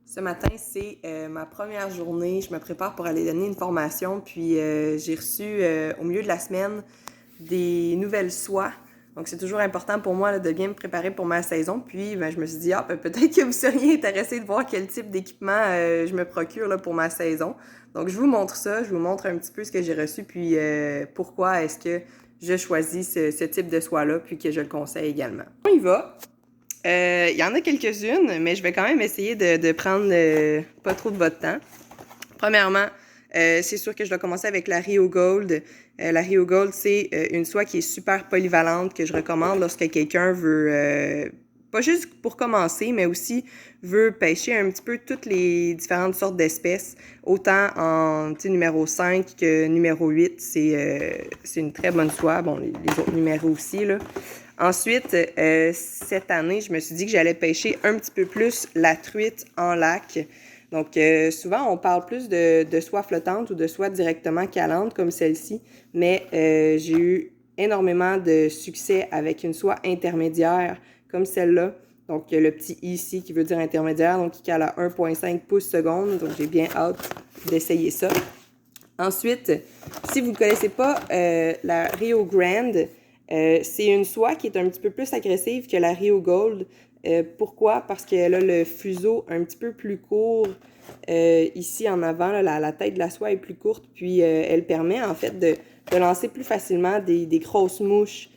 Ce matin, c'est ma première journée. Je me prépare pour aller donner une formation. Puis j'ai reçu au milieu de la semaine des nouvelles soies. Donc c'est toujours important pour moi là, de bien me préparer pour ma saison. Puis je me suis dit, peut-être que vous seriez intéressé de voir quel type d'équipement je me procure là, pour ma saison. Donc je vous montre ça. Je vous montre un petit peu ce que j'ai reçu. Puis pourquoi est-ce que je choisis ce type de soie-là. Puis que je le conseille également. On y va. Il y en a quelques-unes, mais je vais quand même essayer de prendre pas trop de votre temps. Premièrement, c'est sûr que je dois commencer avec la Rio Gold. La Rio Gold, c'est une soie qui est super polyvalente que je recommande lorsque quelqu'un veut, pas juste pour commencer, mais aussi veut pêcher un petit peu toutes les différentes sortes d'espèces, autant en numéro 5 que numéro 8. C'est une très bonne soie. Bon, les autres numéros aussi, là. Ensuite, cette année, je me suis dit que j'allais pêcher un petit peu plus la truite en lac. Donc, souvent, on parle plus de soie flottante ou de soie directement calante comme celle-ci, mais j'ai eu énormément de succès avec une soie intermédiaire comme celle-là. Donc, le petit I ici qui veut dire intermédiaire, donc qui cale à 1,5 pouces seconde. Donc, j'ai bien hâte d'essayer ça. Ensuite, si vous ne connaissez pas la Rio Grande, c'est une soie qui est un petit peu plus agressive que la Rio Gold. Pourquoi? Parce qu'elle a le fuseau un petit peu plus court ici en avant. Là, la tête de la soie est plus courte, puis elle permet en fait de lancer plus facilement des grosses mouches.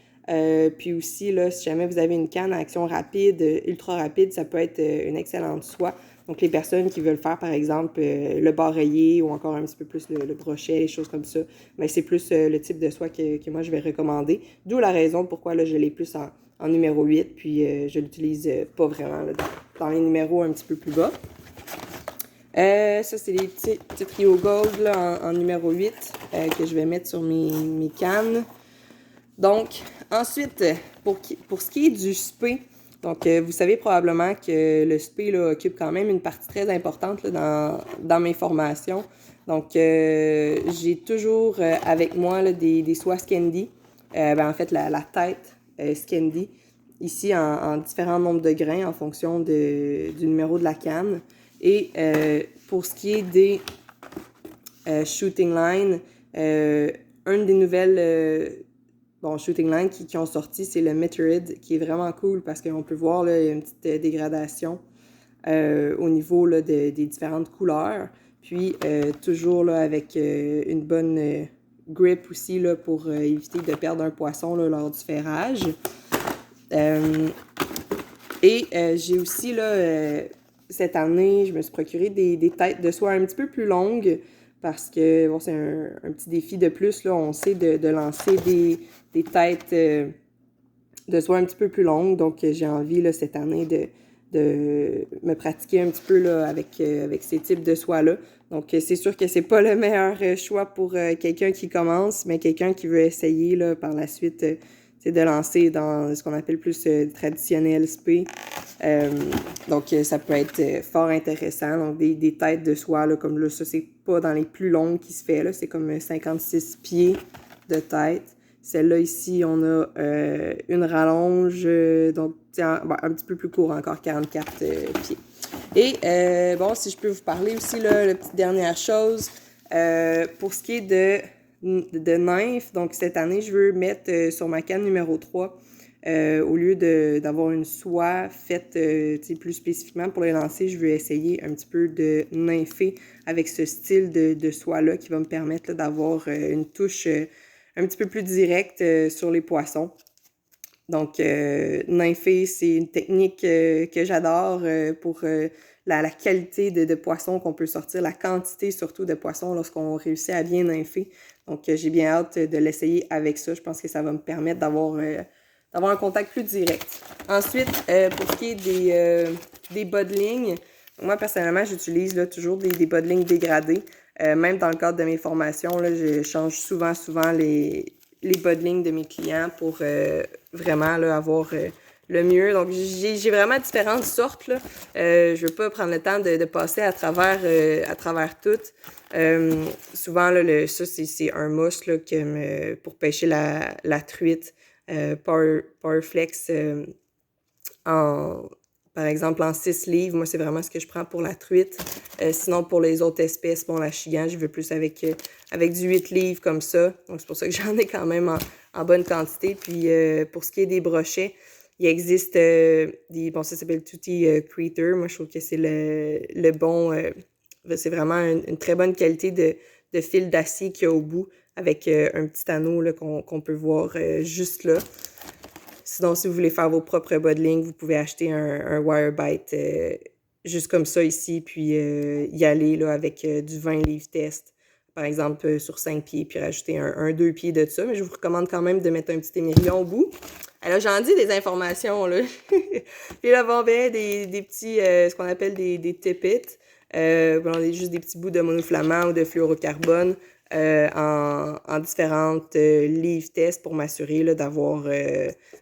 Puis aussi, là, si jamais vous avez une canne à action rapide, ultra rapide, ça peut être une excellente soie. Donc, les personnes qui veulent faire, par exemple, le bas rayé ou encore un petit peu plus le brochet, les choses comme ça, bien, c'est plus le type de soie que moi, je vais recommander. D'où la raison pourquoi là, je l'ai plus en numéro 8, puis je l'utilise pas vraiment là, dans les numéros un petit peu plus bas. Ça, c'est les petits Rio Gold là, en numéro 8 que je vais mettre sur mes cannes. Donc, ensuite, pour ce qui est du spé, donc vous savez probablement que le spé là, occupe quand même une partie très importante là, dans mes formations. Donc, j'ai toujours avec moi là, des soies Scandi. En fait, la tête Scandi, ici en différents nombres de grains en fonction du numéro de la canne. Et pour ce qui est des shooting line, une des nouvelles shooting line qui ont sorti, c'est le Meteorid, qui est vraiment cool parce qu'on peut voir là, il y a une petite dégradation au niveau là, des différentes couleurs. Puis toujours là, avec une bonne grip aussi là, pour éviter de perdre un poisson là, lors du ferrage. J'ai aussi là, cette année, je me suis procuré des têtes de soie un petit peu plus longues parce que bon, c'est un petit défi de plus. Là, on sait de lancer des têtes de soie un petit peu plus longues. Donc, j'ai envie là, cette année de me pratiquer un petit peu là, avec ces types de soie-là. Donc, c'est sûr que c'est pas le meilleur choix pour quelqu'un qui commence, mais quelqu'un qui veut essayer là, par la suite de lancer dans ce qu'on appelle plus traditionnel spé. Donc, ça peut être fort intéressant. Donc, des têtes de soie, là, comme là, ça, c'est pas dans les plus longues qui se fait, là. C'est comme 56 pieds de tête. Celle-là, ici, on a une rallonge, donc un petit peu plus court encore, 44 pieds. Et, si je peux vous parler aussi, là, la petite dernière chose, pour ce qui est de nymphes, donc cette année, je veux mettre sur ma canne numéro 3, au lieu d'avoir une soie faite plus spécifiquement pour les lancer, je veux essayer un petit peu de nympher avec ce style de soie-là qui va me permettre d'avoir une touche un petit peu plus directe sur les poissons. Donc, nympher, c'est une technique que j'adore pour la qualité de poissons qu'on peut sortir, la quantité surtout de poissons lorsqu'on réussit à bien nympher. Donc, j'ai bien hâte de l'essayer avec ça. Je pense que ça va me permettre d'avoir un contact plus direct. Ensuite, pour ce qui est des bas de ligne, moi, personnellement, j'utilise là, toujours des bas de ligne dégradés. Même dans le cadre de mes formations, là, je change souvent les bas de ligne de mes clients pour vraiment là, avoir le mieux. Donc, j'ai vraiment différentes sortes. Là. Je veux pas prendre le temps de passer à travers toutes. Souvent, là, ça, c'est un mousse là, pour pêcher la truite. Powerflex en par exemple en 6 livres. Moi, c'est vraiment ce que je prends pour la truite. Sinon, pour les autres espèces, bon, la chigan, je veux plus avec du 8 livres comme ça. Donc, c'est pour ça que j'en ai quand même en bonne quantité. Puis, pour ce qui est des brochets, il existe bon, ça s'appelle Tutti Creator. Moi, je trouve que c'est le bon... c'est vraiment une très bonne qualité de fil d'acier qu'il y a au bout avec un petit anneau là, qu'on peut voir juste là. Sinon, si vous voulez faire vos propres bas de ligne, vous pouvez acheter un wire bite juste comme ça ici, puis y aller là, avec du 20 livres test, par exemple sur 5 pieds, puis rajouter un 2 pieds de ça. Mais je vous recommande quand même de mettre un petit émerillon au bout. Alors, j'en dis des informations, là. Puis là, bon, ben, des petits, ce qu'on appelle des tippets. Bon, juste des petits bouts de monofilament ou de fluorocarbone en différentes livres tests pour m'assurer là, d'avoir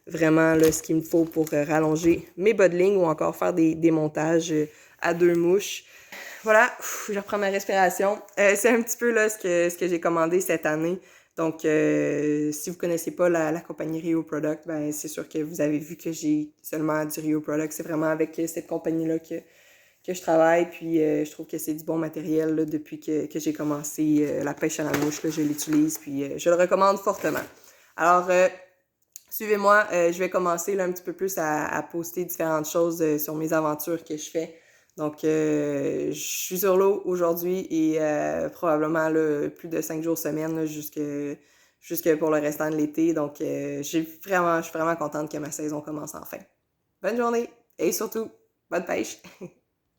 vraiment là, ce qu'il me faut pour rallonger mes bas de ligne ou encore faire des montages à 2 mouches. Voilà, je reprends ma respiration. C'est un petit peu là ce que j'ai commandé cette année. Donc, si vous connaissez pas la compagnie Rio Product, ben c'est sûr que vous avez vu que j'ai seulement du Rio Product. C'est vraiment avec cette compagnie-là que je travaille. Puis, je trouve que c'est du bon matériel là, depuis que j'ai commencé la pêche à la mouche. Là, je l'utilise, puis je le recommande fortement. Alors, suivez-moi, je vais commencer là, un petit peu plus à poster différentes choses sur mes aventures que je fais. Donc, je suis sur l'eau aujourd'hui et probablement là, plus de 5 jours semaine là, jusque pour le restant de l'été. Donc, je suis vraiment contente que ma saison commence enfin. Bonne journée et surtout, bonne pêche!